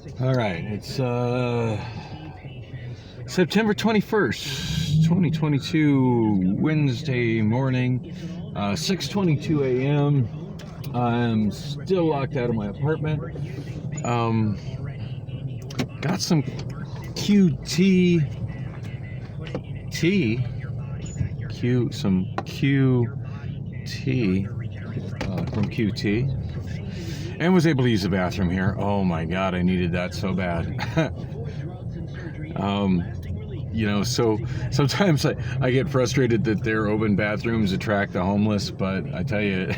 All right, it's September 21st, 2022, Wednesday morning, 6:22 a.m. I'm still locked out of my apartment. Got some QT from QT, and was able to use the bathroom here. Oh my God, I needed that so bad. So sometimes I get frustrated that their open bathrooms attract the homeless, but I tell you,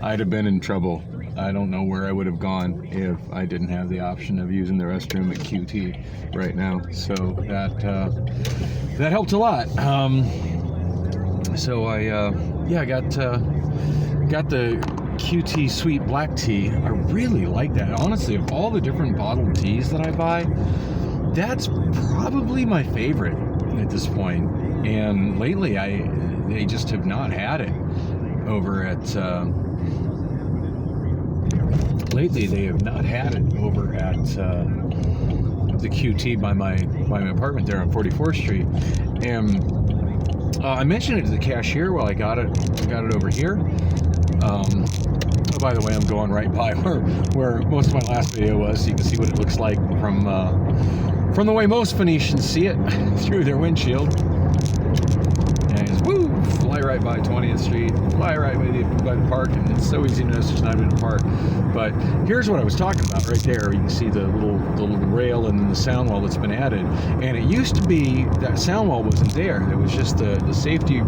I'd have been in trouble. I don't know where I would have gone if I didn't have the option of using the restroom at QT right now. So that helped a lot. So I got the QT sweet black tea. I really like that. Honestly, of all the different bottled teas that I buy, that's probably my favorite at this point. And lately, they just have not had it over at. Lately, they have not had it over at the QT by my apartment there on 44th Street, and I mentioned it to the cashier while I got it over here. Oh, by the way, I'm going right by where most of my last video was, so you can see what it looks like from the way most Phoenicians see it through their windshield. And it's fly right by 20th Street, fly right by the park, and it's so easy to notice there's not even a park. But here's what I was talking about right there. You can see the little rail and then the sound wall that's been added. And it used to be that sound wall wasn't there. It was just the safety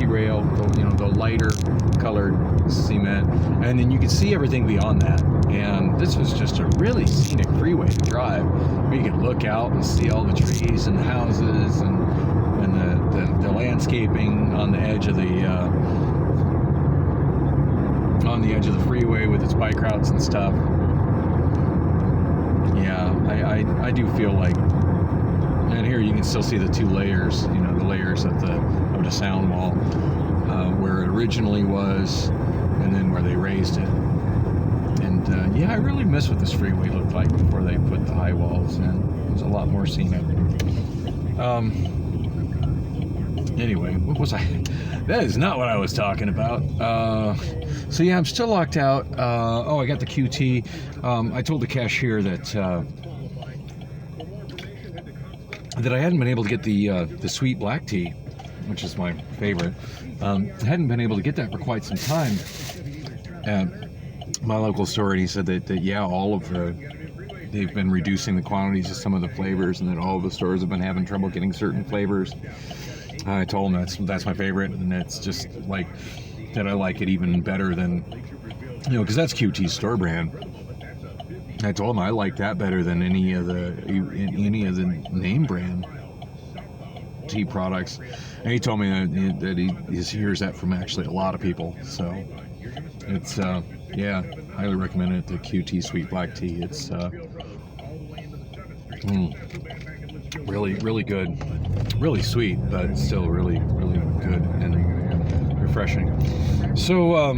rail, the lighter colored cement, and then you could see everything beyond that. And this was just a really scenic freeway to drive, where you could look out and see all the trees and the houses and the landscaping on the edge of the freeway with its bike routes and stuff. Yeah, I do feel like, and here you can still see the two layers, the layers of the sound wall, where it originally was, and then where they raised it. And I really miss what this freeway looked like before they put the high walls in. It was a lot more scenic. Anyway, what was I? That is not what I was talking about. So I'm still locked out. I got the QT. I told the cashier that I hadn't been able to get the sweet black tea, which is my favorite. I hadn't been able to get that for quite some time at my local store, and he said that they've been reducing the quantities of some of the flavors, and that all of the stores have been having trouble getting certain flavors. I told him that's my favorite, and it's just like that. I like it even better than, because that's QT's store brand. I told him I like that better than any of the name brand tea products, and he told me that he hears that from actually a lot of people. So it's highly recommend it. The QT sweet black tea. It's really, really good. Really sweet, but still really, really good and refreshing. So,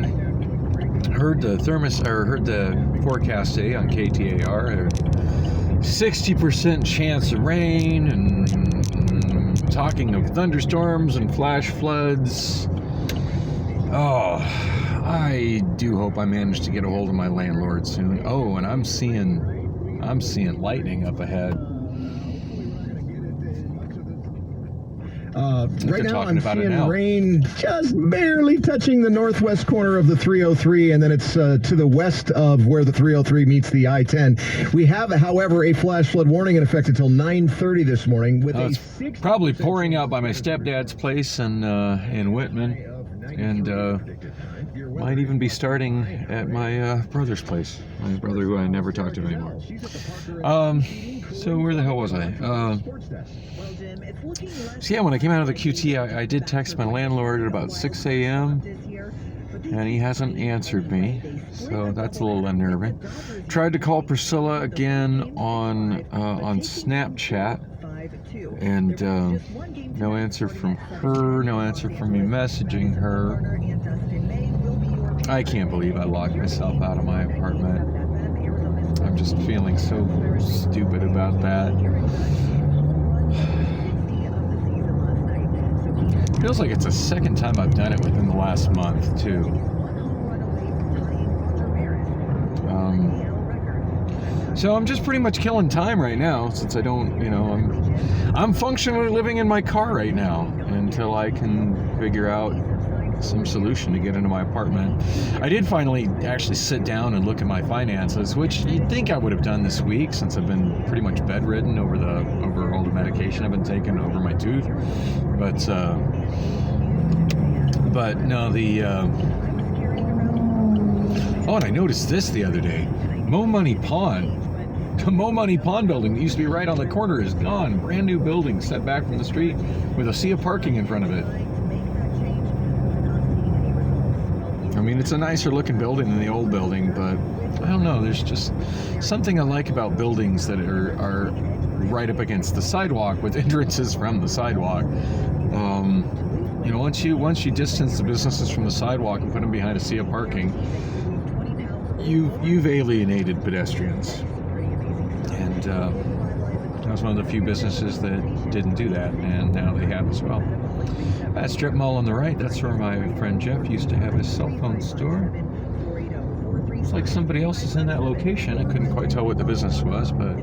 heard the forecast today on KTAR. 60% chance of rain, and talking of thunderstorms and flash floods. Oh, I do hope I manage to get a hold of my landlord soon. Oh, and I'm seeing lightning up ahead. Right now I'm seeing rain just barely touching the northwest corner of the 303, and then it's to the west of where the 303 meets the I-10. We have, however, a flash flood warning in effect until 9:30 this morning. With it's probably pouring out by my stepdad's place in Whitman, and might even be starting at my brother's place. My brother, who I never talk to anymore. So where the hell was I? When I came out of the QT, I did text my landlord at about 6 a.m. and he hasn't answered me, so that's a little unnerving. Tried to call Priscilla again on Snapchat, and no answer from her, no answer from me messaging her. I can't believe I locked myself out of my apartment. I'm just feeling so stupid about that. Feels like it's the second time I've done it within the last month, too. So I'm just pretty much killing time right now, since I don't, I'm functionally living in my car right now until I can figure out some solution to get into my apartment. I did finally actually sit down and look at my finances, which you'd think I would have done this week, since I've been pretty much bedridden over all the medication I've been taking over my tooth. But no, oh, and I noticed this the other day. Mo Money Pawn. The Mo Money Pawn building that used to be right on the corner is gone. Brand new building set back from the street with a sea of parking in front of it. I mean, it's a nicer looking building than the old building, but I don't know. There's just something I like about buildings that are right up against the sidewalk with entrances from the sidewalk. Once you distance the businesses from the sidewalk and put them behind a sea of parking, you've alienated pedestrians. And I was one of the few businesses that didn't do that, and now they have as well. That strip mall on the right, that's where my friend Jeff used to have his cell phone store. It's like somebody else is in that location. I couldn't quite tell what the business was, but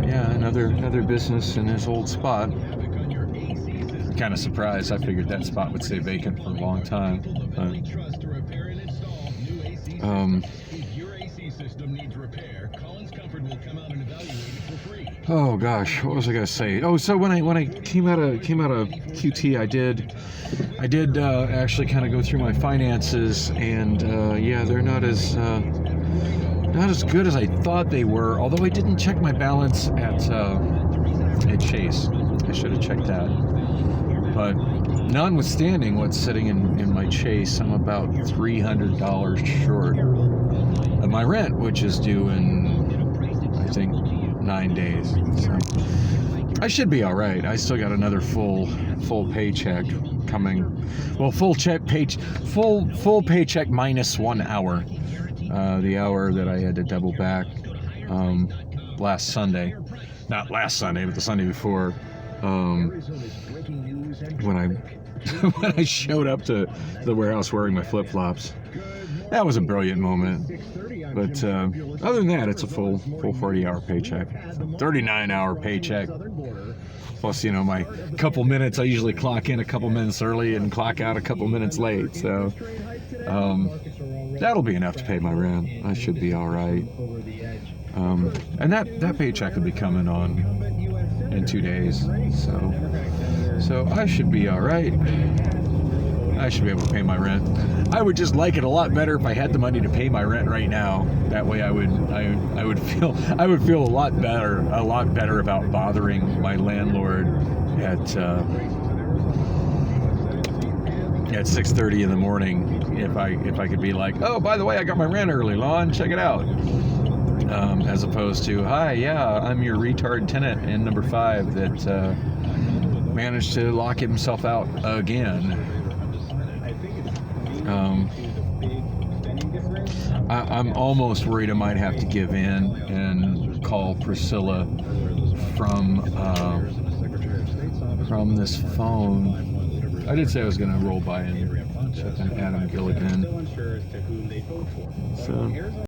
yeah, another business in his old spot. Kind of surprised. I figured that spot would stay vacant for a long time. But, oh gosh, what was I gonna say? Oh, so when I came out of QT, I did actually kind of go through my finances, and yeah, they're not as good as I thought they were. Although I didn't check my balance at Chase. I should have checked that. But notwithstanding what's sitting in my Chase, I'm about $300 short of my rent, which is due in, I think, 9 days. So I should be all right. I still got another full paycheck coming. Well, full paycheck minus 1 hour. The hour that I had to double back last Sunday. Not last Sunday, but the Sunday before. When I showed up to the warehouse wearing my flip-flops. That was a brilliant moment. But other than that, it's a full 40-hour paycheck. 39-hour paycheck. Plus, my couple minutes, I usually clock in a couple minutes early and clock out a couple minutes late. So that'll be enough to pay my rent. I should be all right. And that paycheck will be coming on in 2 days. So I should be all right. I should be able to pay my rent. I would just like it a lot better if I had the money to pay my rent right now. That way, I would feel a lot better about bothering my landlord at 6:30 in the morning if I could be like, oh, by the way, I got my rent early, Lon, check it out. As opposed to, hi, yeah, I'm your retard tenant in number 5 that managed to lock himself out again. I'm almost worried I might have to give in and call Priscilla from this phone. I did say I was going to roll by and check on Adam Gilligan. So.